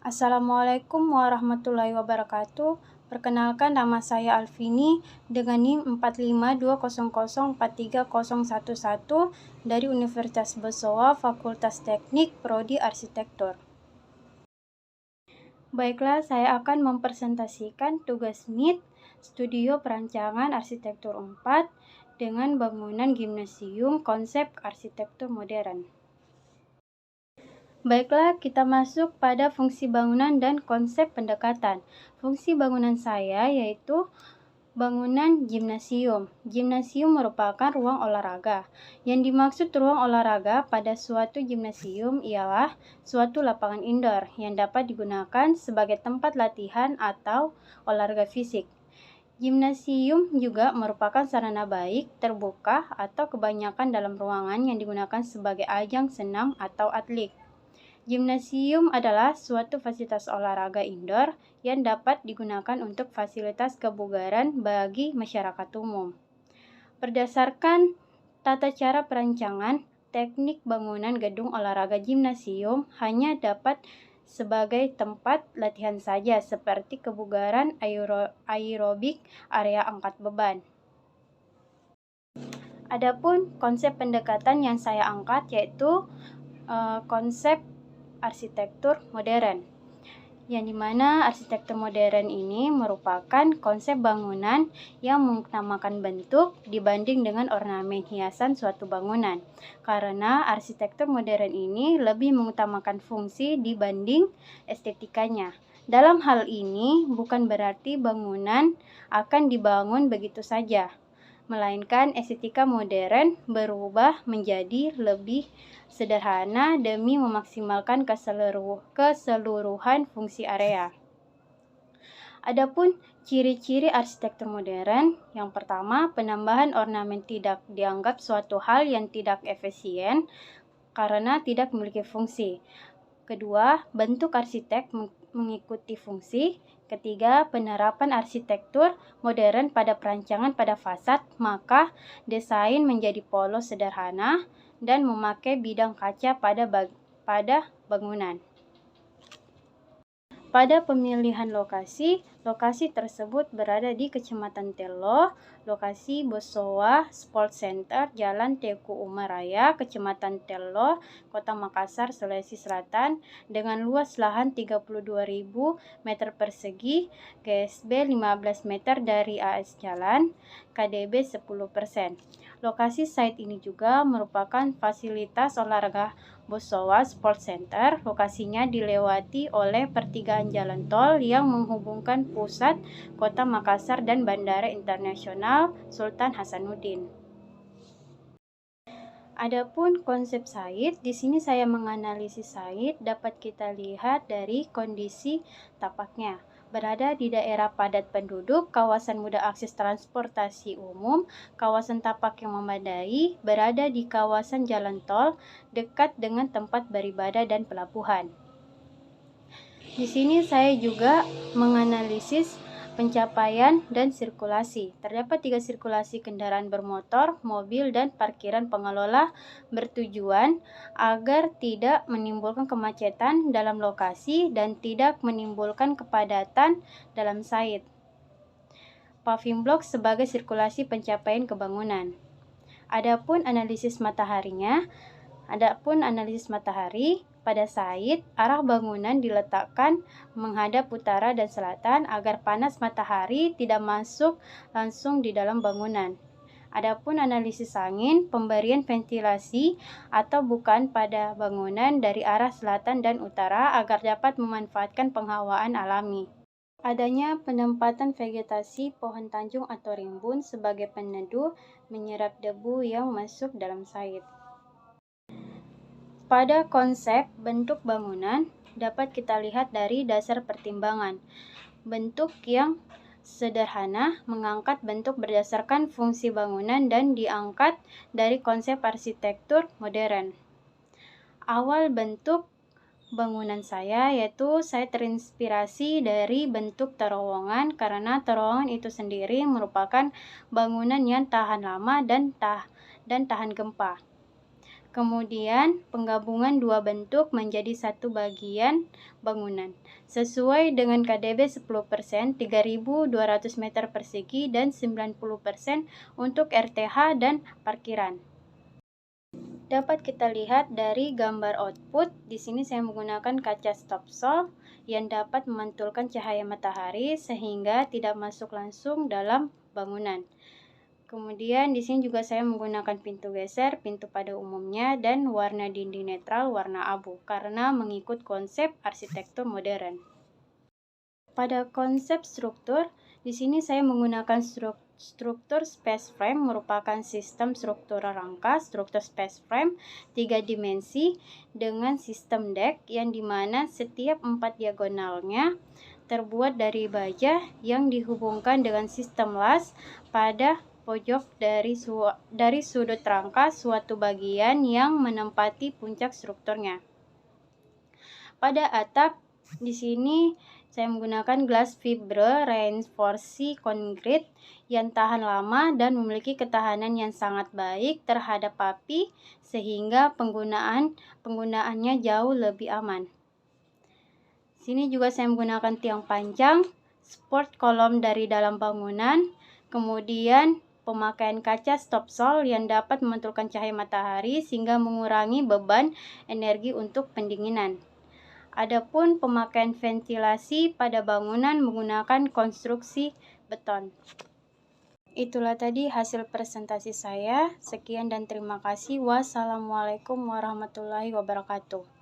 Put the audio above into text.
Assalamualaikum warahmatullahi wabarakatuh. Perkenalkan, nama saya Alvini dengan NIM 4520043011 dari Universitas Besoa, Fakultas Teknik, Prodi Arsitektur. Baiklah, saya akan mempresentasikan tugas MIT Studio Perancangan Arsitektur 4 dengan bangunan gimnasium konsep arsitektur modern. Baiklah, kita masuk pada fungsi bangunan dan konsep pendekatan. Fungsi bangunan saya yaitu bangunan gimnasium. Gimnasium merupakan ruang olahraga. Yang dimaksud ruang olahraga pada suatu gimnasium ialah suatu lapangan indoor yang dapat digunakan sebagai tempat latihan atau olahraga fisik. Gimnasium juga merupakan sarana baik, terbuka, atau kebanyakan dalam ruangan yang digunakan sebagai ajang senam atau atlet. Gimnasium adalah suatu fasilitas olahraga indoor yang dapat digunakan untuk fasilitas kebugaran bagi masyarakat umum. Berdasarkan tata cara perancangan, teknik bangunan gedung olahraga gimnasium hanya dapat sebagai tempat latihan saja seperti kebugaran aerobik, area angkat beban. Adapun konsep pendekatan yang saya angkat yaitu konsep arsitektur modern, yang dimana arsitektur modern ini merupakan konsep bangunan yang mengutamakan bentuk dibanding dengan ornamen hiasan suatu bangunan, karena arsitektur modern ini lebih mengutamakan fungsi dibanding estetikanya. Dalam hal ini bukan berarti bangunan akan dibangun begitu saja, melainkan estetika modern berubah menjadi lebih sederhana demi memaksimalkan keseluruhan fungsi area. Adapun ciri-ciri arsitektur modern, yang pertama, penambahan ornamen tidak dianggap suatu hal yang tidak efisien karena tidak memiliki fungsi. Kedua, bentuk arsitek mengikuti fungsi. Ketiga, penerapan arsitektur modern pada perancangan pada fasad, maka desain menjadi polos sederhana dan memakai bidang kaca pada bangunan. Pada pemilihan lokasi tersebut berada di Kecamatan Tello, lokasi Besoa Sports Center, Jalan Teku Umar Raya, Kecamatan Tello, Kota Makassar, Sulawesi Selatan, dengan luas lahan 32.000 meter persegi, GSB 15 meter dari AS Jalan, KDB 10%. Lokasi site ini juga merupakan fasilitas olahraga Besoa Sports Center. Lokasinya dilewati oleh pertigaan jalan tol yang menghubungkan pusat Kota Makassar dan Bandara Internasional Sultan Hasanuddin. Adapun konsep site, di sini saya menganalisis site dapat kita lihat dari kondisi tapaknya. Berada di daerah padat penduduk, kawasan mudah akses transportasi umum, kawasan tapak yang memadai, berada di kawasan jalan tol, dekat dengan tempat beribadah dan pelabuhan. Di sini saya juga menganalisis pencapaian dan sirkulasi. Terdapat 3 sirkulasi kendaraan bermotor, mobil, dan parkiran pengelola bertujuan agar tidak menimbulkan kemacetan dalam lokasi dan tidak menimbulkan kepadatan dalam site. Paving block sebagai sirkulasi pencapaian kebangunan. Adapun analisis matahari, pada site, arah bangunan diletakkan menghadap utara dan selatan agar panas matahari tidak masuk langsung di dalam bangunan. Adapun analisis angin, pemberian ventilasi atau bukaan pada bangunan dari arah selatan dan utara agar dapat memanfaatkan penghawaan alami. Adanya penempatan vegetasi pohon tanjung atau rimbun sebagai peneduh menyerap debu yang masuk dalam site. Pada konsep bentuk bangunan dapat kita lihat dari dasar pertimbangan. Bentuk yang sederhana mengangkat bentuk berdasarkan fungsi bangunan dan diangkat dari konsep arsitektur modern. Awal bentuk bangunan saya yaitu saya terinspirasi dari bentuk terowongan karena terowongan itu sendiri merupakan bangunan yang tahan lama dan tahan gempa. Kemudian, penggabungan dua bentuk menjadi satu bagian bangunan. Sesuai dengan KDB 10%, 3.200 meter persegi dan 90% untuk RTH dan parkiran. Dapat kita lihat dari gambar output. Di sini saya menggunakan kaca stop sol yang dapat memantulkan cahaya matahari sehingga tidak masuk langsung dalam bangunan. Kemudian di sini juga saya menggunakan pintu geser, pintu pada umumnya, dan warna dinding netral warna abu karena mengikut konsep arsitektur modern. Pada konsep struktur, di sini saya menggunakan struktur space frame merupakan sistem struktur rangka, struktur space frame 3 dimensi dengan sistem deck yang dimana setiap 4 diagonalnya terbuat dari baja yang dihubungkan dengan sistem las pada pojok dari sudut rangka suatu bagian yang menempati puncak strukturnya. Pada atap di sini saya menggunakan glass fiber reinforced concrete yang tahan lama dan memiliki ketahanan yang sangat baik terhadap api sehingga penggunaannya jauh lebih aman. Sini juga saya menggunakan tiang panjang, support kolom dari dalam bangunan, kemudian pemakaian kaca stop sol yang dapat memantulkan cahaya matahari sehingga mengurangi beban energi untuk pendinginan. Adapun pemakaian ventilasi pada bangunan menggunakan konstruksi beton. Itulah tadi hasil presentasi saya. Sekian dan terima kasih. Wassalamualaikum warahmatullahi wabarakatuh.